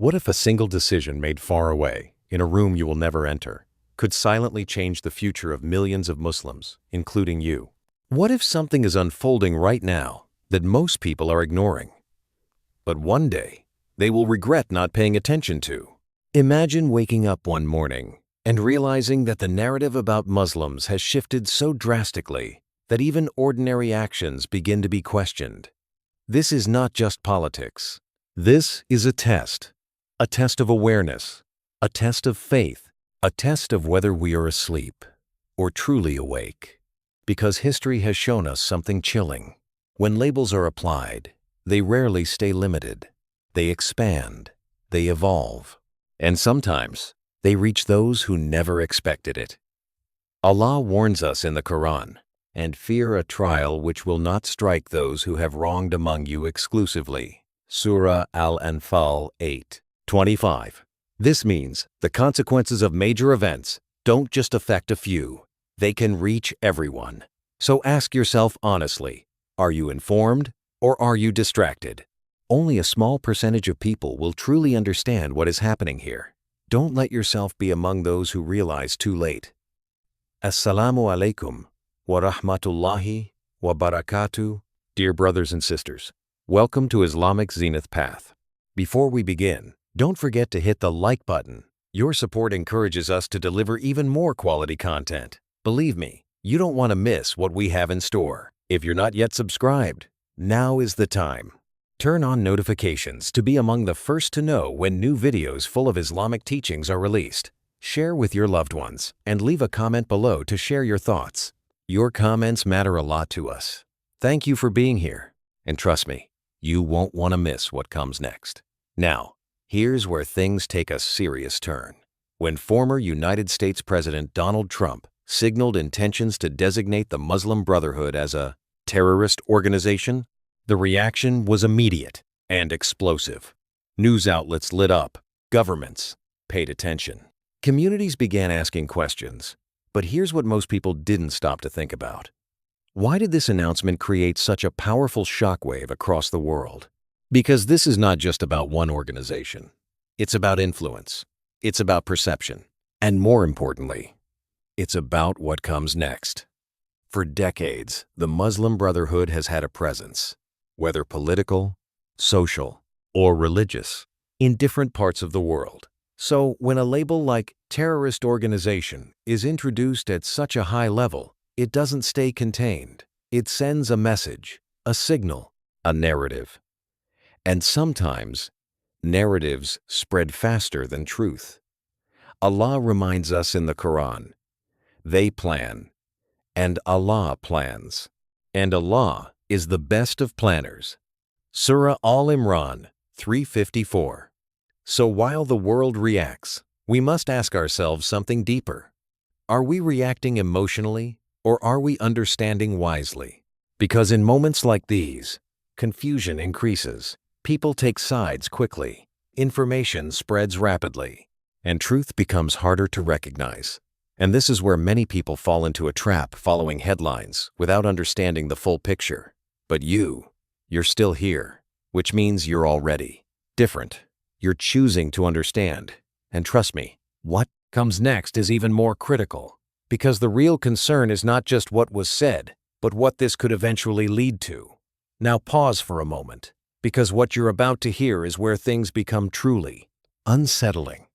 What if a single decision made far away, in a room you will never enter, could silently change the future of millions of Muslims, including you? What if something is unfolding right now that most people are ignoring, but one day they will regret not paying attention to? Imagine waking up one morning and realizing that the narrative about Muslims has shifted so drastically that even ordinary actions begin to be questioned. This is not just politics. This is a test of awareness, a test of faith, a test of whether we are asleep or truly awake. Because history has shown us something chilling. When labels are applied, they rarely stay limited. They expand, they evolve, and sometimes they reach those who never expected it. Allah warns us in the Qur'an, "And fear a trial which will not strike those who have wronged among you exclusively." Surah Al-Anfal 8:25. This means the consequences of major events don't just affect a few. They can reach everyone. So ask yourself honestly, are you informed or are you distracted? Only a small percentage of people will truly understand what is happening here. Don't let yourself be among those who realize too late. Assalamu alaikum wa rahmatullahi wa barakatuh. Dear brothers and sisters, welcome to Islamic Zenith Path. Before we begin, don't forget to hit the like button. Your support encourages us to deliver even more quality content. Believe me, you don't want to miss what we have in store. If you're not yet subscribed, now is the time. Turn on notifications to be among the first to know when new videos full of Islamic teachings are released. Share with your loved ones and leave a comment below to share your thoughts. Your comments matter a lot to us. Thank you for being here. And trust me, you won't want to miss what comes next. Now, here's where things take a serious turn. When former United States President Donald Trump signaled intentions to designate the Muslim Brotherhood as a terrorist organization, the reaction was immediate and explosive. News outlets lit up, governments paid attention. Communities began asking questions, but here's what most people didn't stop to think about. Why did this announcement create such a powerful shockwave across the world? Because this is not just about one organization. It's about influence. It's about perception. And more importantly, it's about what comes next. For decades, the Muslim Brotherhood has had a presence, whether political, social, or religious, in different parts of the world. So when a label like terrorist organization is introduced at such a high level, it doesn't stay contained. It sends a message, a signal, a narrative. And sometimes, narratives spread faster than truth. Allah reminds us in the Quran, "They plan, and Allah plans, and Allah is the best of planners." Surah Al-Imran 3:54. So while the world reacts, we must ask ourselves something deeper. Are we reacting emotionally, or are we understanding wisely? Because in moments like these, confusion increases, people take sides quickly, information spreads rapidly, and truth becomes harder to recognize. And this is where many people fall into a trap following headlines without understanding the full picture. But you're still here, which means you're already different. You're choosing to understand. And trust me, what comes next is even more critical. Because the real concern is not just what was said, but what this could eventually lead to. Now pause for a moment, because what you're about to hear is where things become truly unsettling.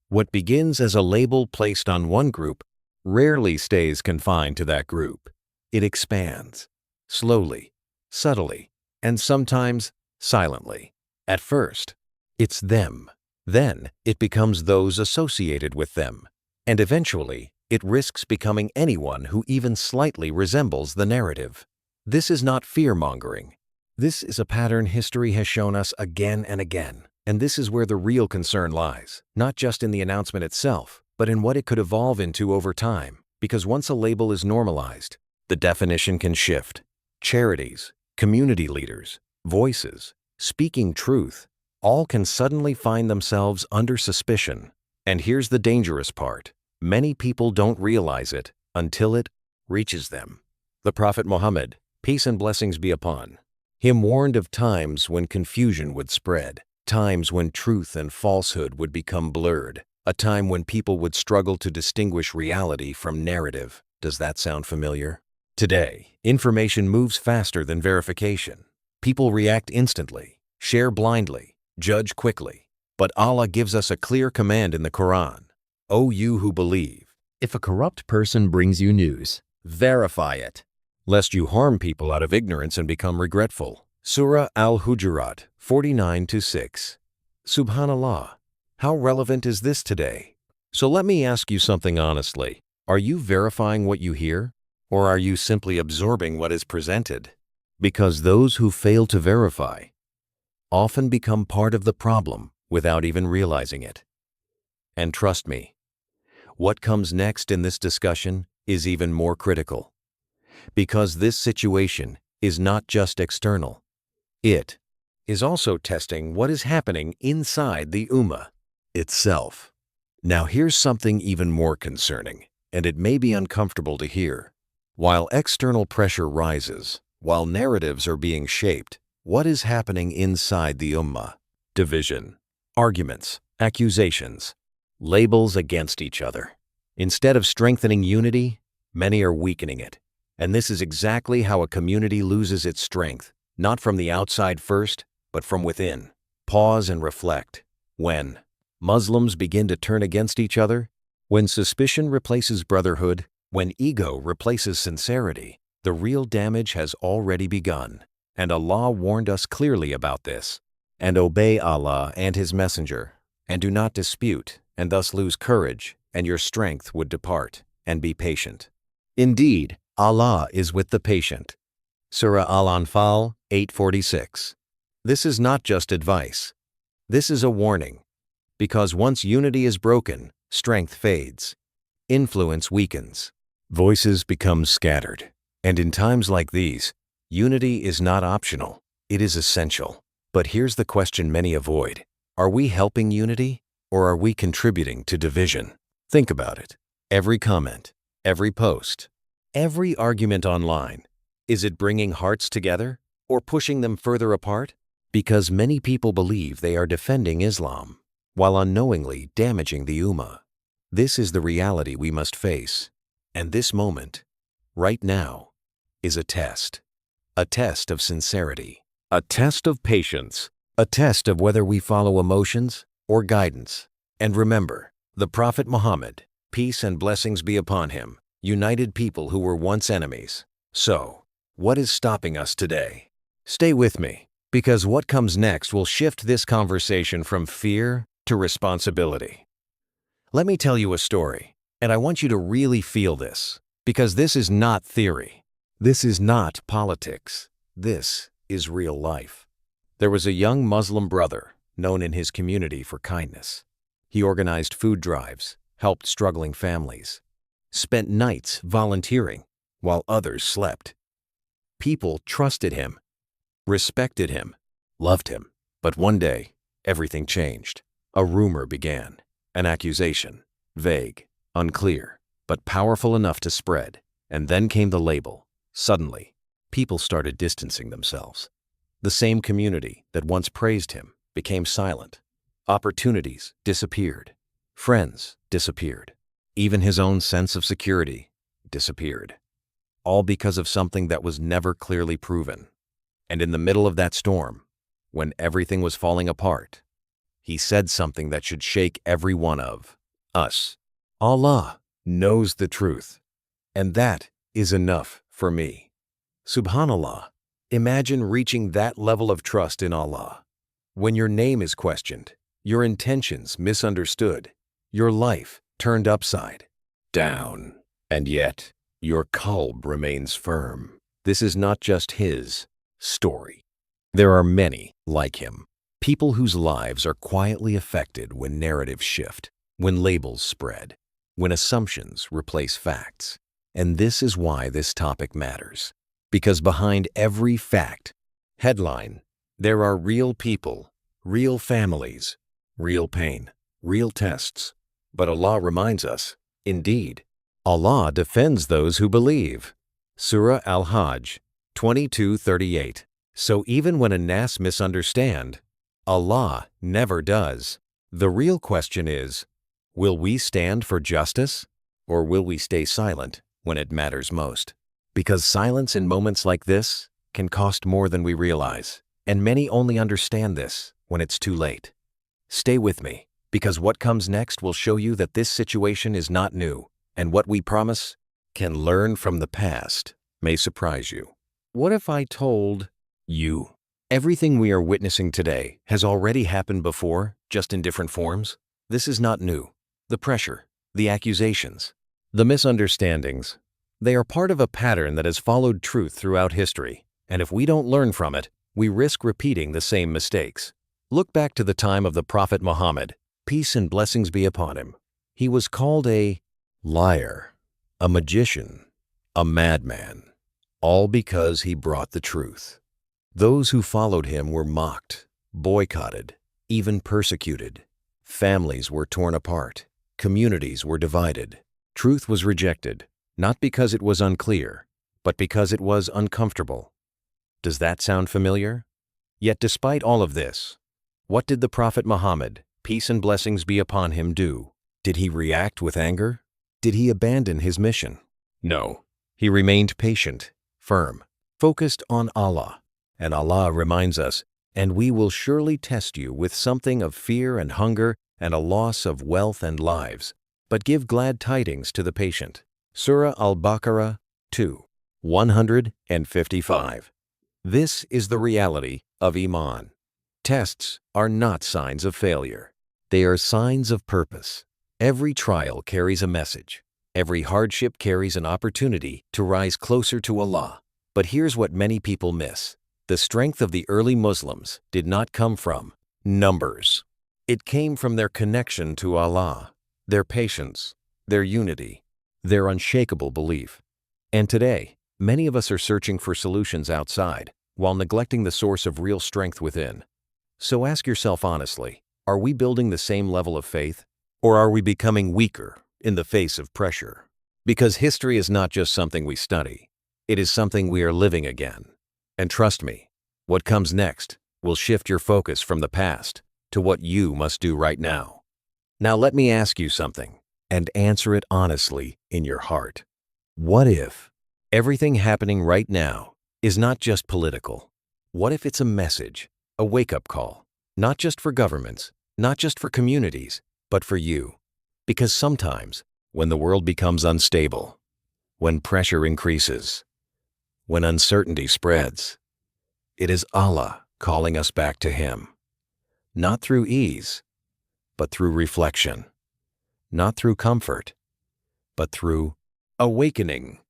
What begins as a label placed on one group rarely stays confined to that group. It expands, slowly, subtly, and sometimes silently. At first, it's them. Then it becomes those associated with them. And eventually, it risks becoming anyone who even slightly resembles the narrative. This is not fear-mongering. This is a pattern history has shown us again and again. And this is where the real concern lies, not just in the announcement itself, but in what it could evolve into over time. Because once a label is normalized, the definition can shift. Charities, community leaders, voices, speaking truth, all can suddenly find themselves under suspicion. And here's the dangerous part. Many people don't realize it until it reaches them. The Prophet Muhammad, peace and blessings be upon him, warned of times when confusion would spread. times when truth and falsehood would become blurred, a time when people would struggle to distinguish reality from narrative. Does that sound familiar? Today, information moves faster than verification. People react instantly, share blindly, judge quickly. But Allah gives us a clear command in the Qur'an. O you who believe, if a corrupt person brings you news, verify it, lest you harm people out of ignorance and become regretful. Surah Al-Hujurat 49-6. Subhanallah, how relevant is this today? So let me ask you something honestly. Are you verifying what you hear, or are you simply absorbing what is presented? Because those who fail to verify often become part of the problem without even realizing it. And trust me, what comes next in this discussion is even more critical. Because this situation is not just external. It is also testing what is happening inside the Ummah itself. Now here's something even more concerning, and it may be uncomfortable to hear. While external pressure rises, while narratives are being shaped, what is happening inside the Ummah? Division, arguments, accusations, labels against each other. Instead of strengthening unity, many are weakening it. And this is exactly how a community loses its strength, not from the outside first, but from within. Pause and reflect. When Muslims begin to turn against each other, when suspicion replaces brotherhood, when ego replaces sincerity, the real damage has already begun. And Allah warned us clearly about this. And obey Allah and His Messenger, and do not dispute, and thus lose courage, and your strength would depart, and be patient. Indeed, Allah is with the patient. Surah Al-Anfal 8:46. This is not just advice. This is a warning. Because once unity is broken, strength fades, influence weakens, voices become scattered. And in times like these, unity is not optional, it is essential. But here's the question many avoid. Are we helping unity, or are we contributing to division? Think about it. Every comment, every post, every argument online, is it bringing hearts together, or pushing them further apart? Because many people believe they are defending Islam, while unknowingly damaging the Ummah. This is the reality we must face. And this moment, right now, is a test of sincerity, a test of patience, a test of whether we follow emotions or guidance. And remember, the Prophet Muhammad, peace and blessings be upon him, united people who were once enemies. So, what is stopping us today? Stay with me, because what comes next will shift this conversation from fear to responsibility. Let me tell you a story, and I want you to really feel this, because this is not theory. This is not politics. This is real life. There was a young Muslim brother known in his community for kindness. He organized food drives, helped struggling families, spent nights volunteering while others slept. People trusted him, respected him, loved him. But one day, everything changed. A rumor began, an accusation, vague, unclear, but powerful enough to spread. And then came the label. Suddenly, people started distancing themselves. The same community that once praised him became silent. Opportunities disappeared. Friends disappeared. Even his own sense of security disappeared. All because of something that was never clearly proven. And in the middle of that storm, when everything was falling apart, he said something that should shake every one of us. Allah knows the truth, and that is enough for me. Subhanallah, imagine reaching that level of trust in Allah. When your name is questioned, your intentions misunderstood, your life turned upside down, and yet your qalb remains firm. This is not just his story. There are many like him, people whose lives are quietly affected when narratives shift, when labels spread, when assumptions replace facts. And this is why this topic matters. Because behind every fact, headline, there are real people, real families, real pain, real tests. But Allah reminds us, indeed, Allah defends those who believe. Surah Al-Hajj 22:38. So even when a nas misunderstand, Allah never does. The real question is, will we stand for justice, or will we stay silent when it matters most? Because silence in moments like this can cost more than we realize, and many only understand this when it's too late. Stay with me, because what comes next will show you that this situation is not new, and what we promise can learn from the past may surprise you. What if I told you everything we are witnessing today has already happened before, just in different forms? This is not new. The pressure, the accusations, the misunderstandings, they are part of a pattern that has followed truth throughout history, and if we don't learn from it, we risk repeating the same mistakes. Look back to the time of the Prophet Muhammad, peace and blessings be upon him. He was called a liar, a magician, a madman, all because he brought the truth. Those who followed him were mocked, boycotted, even persecuted. Families were torn apart, communities were divided. Truth was rejected, not because it was unclear, but because it was uncomfortable. Does that sound familiar? Yet despite all of this, what did the Prophet Muhammad, peace and blessings be upon him, do? Did he react with anger? Did he abandon his mission? No. He remained patient, firm, focused on Allah. And Allah reminds us, and we will surely test you with something of fear and hunger and a loss of wealth and lives, but give glad tidings to the patient. Surah Al-Baqarah 2, 155. This is the reality of Iman. Tests are not signs of failure. They are signs of purpose. Every trial carries a message. Every hardship carries an opportunity to rise closer to Allah. But here's what many people miss. The strength of the early Muslims did not come from numbers. It came from their connection to Allah, their patience, their unity, their unshakable belief. And today, many of us are searching for solutions outside, while neglecting the source of real strength within. So ask yourself honestly, are we building the same level of faith, or are we becoming weaker in the face of pressure? Because history is not just something we study, it is something we are living again. And trust me, what comes next will shift your focus from the past to what you must do right now. Now let me ask you something, and answer it honestly in your heart. What if everything happening right now is not just political? What if it's a message, a wake-up call, not just for governments, not just for communities, but for you? Because sometimes, when the world becomes unstable, when pressure increases, when uncertainty spreads, it is Allah calling us back to Him. Not through ease, but through reflection. Not through comfort, but through awakening.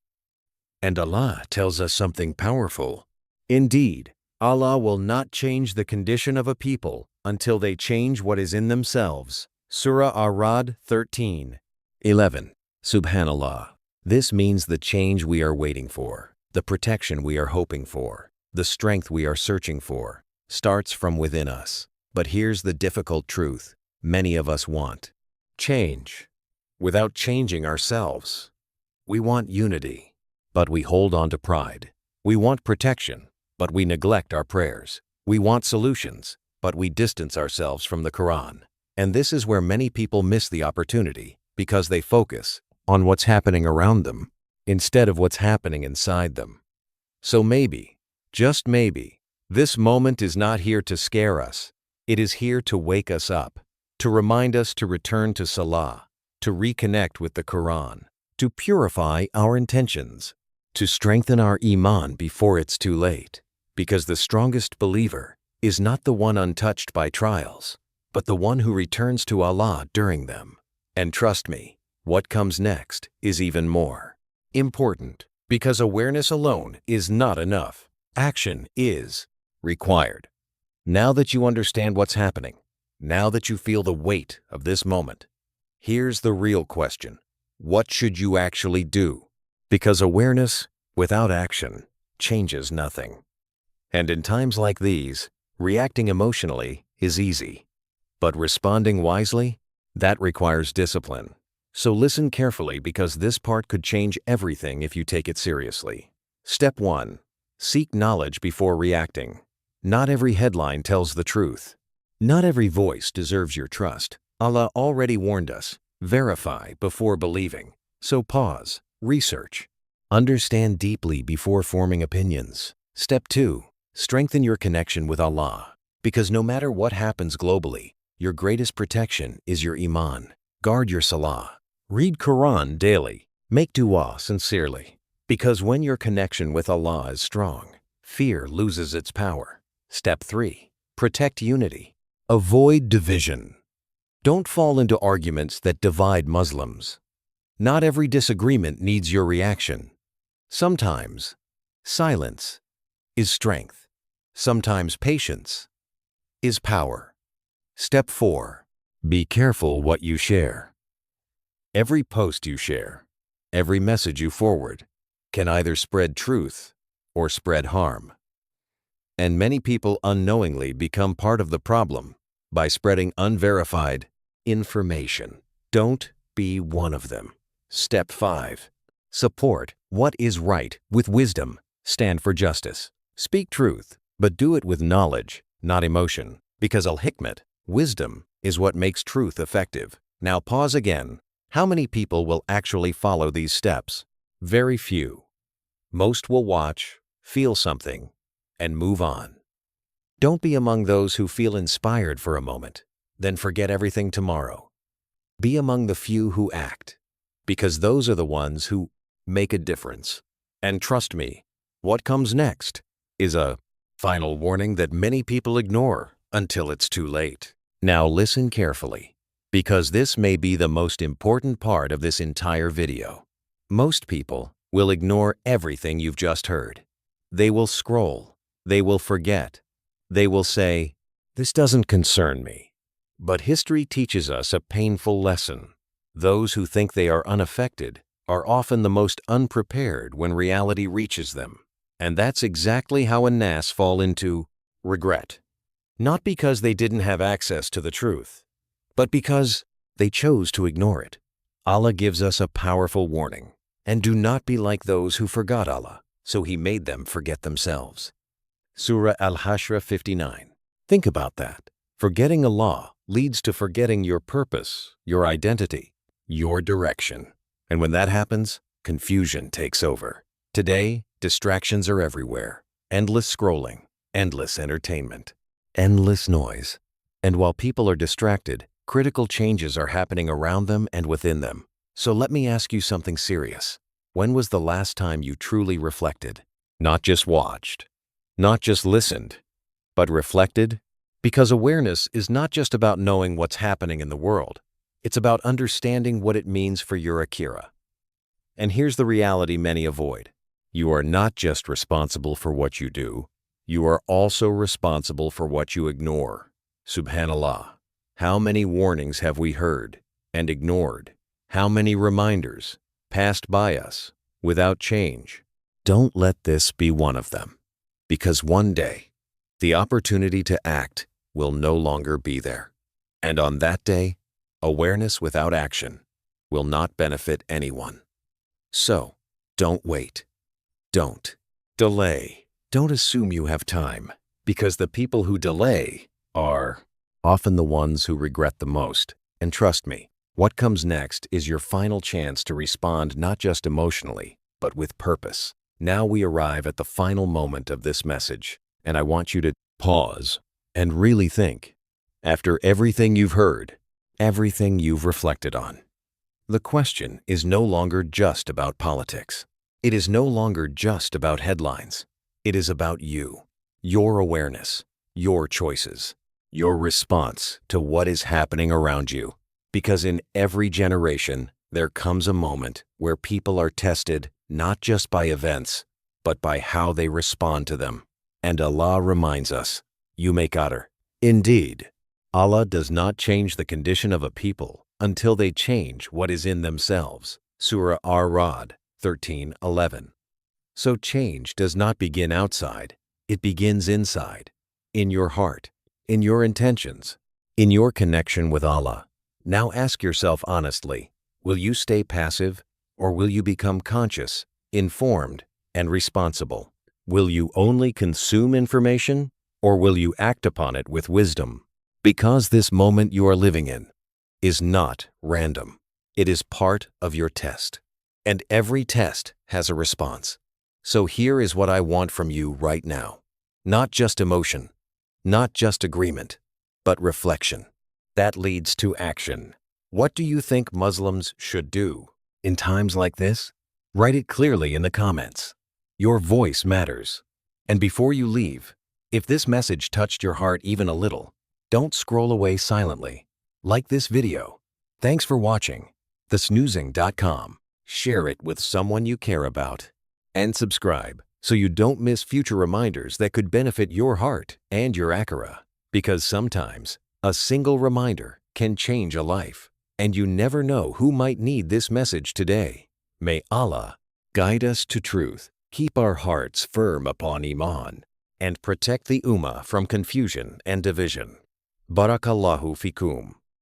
And Allah tells us something powerful. Indeed, Allah will not change the condition of a people until they change what is in themselves. Surah Ar-Ra'd 13:11. Subhanallah. This means the change we are waiting for, the protection we are hoping for, the strength we are searching for, starts from within us. But here's the difficult truth many of us want: change without changing ourselves. We want unity, but we hold on to pride. We want protection, but we neglect our prayers. We want solutions, but we distance ourselves from the Qur'an. And this is where many people miss the opportunity, because they focus on what's happening around them instead of what's happening inside them. So maybe, just maybe, this moment is not here to scare us. It is here to wake us up, to remind us to return to Salah, to reconnect with the Qur'an, to purify our intentions, to strengthen our Iman before it's too late. Because the strongest believer is not the one untouched by trials, but the one who returns to Allah during them. And trust me, what comes next is even more important, because awareness alone is not enough. Action is required. Now that you understand what's happening, now that you feel the weight of this moment, here's the real question. What should you actually do? Because awareness without action changes nothing. And in times like these, reacting emotionally is easy. But responding wisely, that requires discipline. So listen carefully, because this part could change everything if you take it seriously. Step 1. Seek knowledge before reacting. Not every headline tells the truth. Not every voice deserves your trust. Allah already warned us, verify before believing. So pause, research, understand deeply before forming opinions. Step 2. Strengthen your connection with Allah. Because no matter what happens globally, your greatest protection is your iman. Guard your salah. Read Qur'an daily. Make dua sincerely. Because when your connection with Allah is strong, fear loses its power. Step 3. Protect unity. Avoid division. Don't fall into arguments that divide Muslims. Not every disagreement needs your reaction. Sometimes, silence is strength. Sometimes patience is power. Step 4. Be careful what you share. Every post you share, every message you forward, can either spread truth or spread harm. And many people unknowingly become part of the problem by spreading unverified information. Don't be one of them. Step 5. Support what is right with wisdom. Stand for justice. Speak truth, but do it with knowledge, not emotion. Because al-hikmat, wisdom, is what makes truth effective. Now pause again. How many people will actually follow these steps? Very few. Most will watch, feel something, and move on. Don't be among those who feel inspired for a moment, then forget everything tomorrow. Be among the few who act, because those are the ones who make a difference. And trust me, what comes next is a final warning that many people ignore until it's too late. Now listen carefully, because this may be the most important part of this entire video. Most people will ignore everything you've just heard. They will scroll. They will forget. They will say, "This doesn't concern me." But history teaches us a painful lesson. Those who think they are unaffected are often the most unprepared when reality reaches them. And that's exactly how Nas fall into regret. Not because they didn't have access to the truth, but because they chose to ignore it. Allah gives us a powerful warning. And do not be like those who forgot Allah, so He made them forget themselves. Surah Al-Hashr 59. Think about that. Forgetting Allah leads to forgetting your purpose, your identity, your direction. And when that happens, confusion takes over. Today, distractions are everywhere. Endless scrolling, endless entertainment, endless noise. And while people are distracted, critical changes are happening around them and within them. So let me ask you something serious. When was the last time you truly reflected? Not just watched, not just listened, but reflected? Because awareness is not just about knowing what's happening in the world. It's about understanding what it means for your akira. And here's the reality many avoid. You are not just responsible for what you do, you are also responsible for what you ignore. Subhanallah. How many warnings have we heard and ignored? How many reminders passed by us without change? Don't let this be one of them, because one day, the opportunity to act will no longer be there. And on that day, awareness without action will not benefit anyone. So, don't wait. Don't delay. Don't assume you have time, because the people who delay are often the ones who regret the most. And trust me, what comes next is your final chance to respond not just emotionally, but with purpose. Now we arrive at the final moment of this message, and I want you to pause and really think. After everything you've heard, everything you've reflected on, the question is no longer just about politics. It is no longer just about headlines. It is about you, your awareness, your choices, your response to what is happening around you. Because in every generation, there comes a moment where people are tested not just by events, but by how they respond to them. And Allah reminds us, you may qadir. Indeed, Allah does not change the condition of a people until they change what is in themselves. Surah Ar-Ra'd 13:11. So change does not begin outside, it begins inside, in your heart, in your intentions, in your connection with Allah. Now ask yourself honestly, will you stay passive or will you become conscious, informed, and responsible? Will you only consume information or will you act upon it with wisdom? Because this moment you are living in is not random. It is part of your test. And every test has a response. So here is what I want from you right now. Not just emotion, not just agreement, but reflection. That leads to action. What do you think Muslims should do in times like this? Write it clearly in the comments. Your voice matters. And before you leave, if this message touched your heart even a little, don't scroll away silently. Like this video. Thanks for watching. thesnoozing.com. Share it with someone you care about. And subscribe so you don't miss future reminders that could benefit your heart and your akira. Because sometimes a single reminder can change a life. And you never know who might need this message today. May Allah guide us to truth, keep our hearts firm upon Iman, and protect the Ummah from confusion and division. Barakallahu fikum.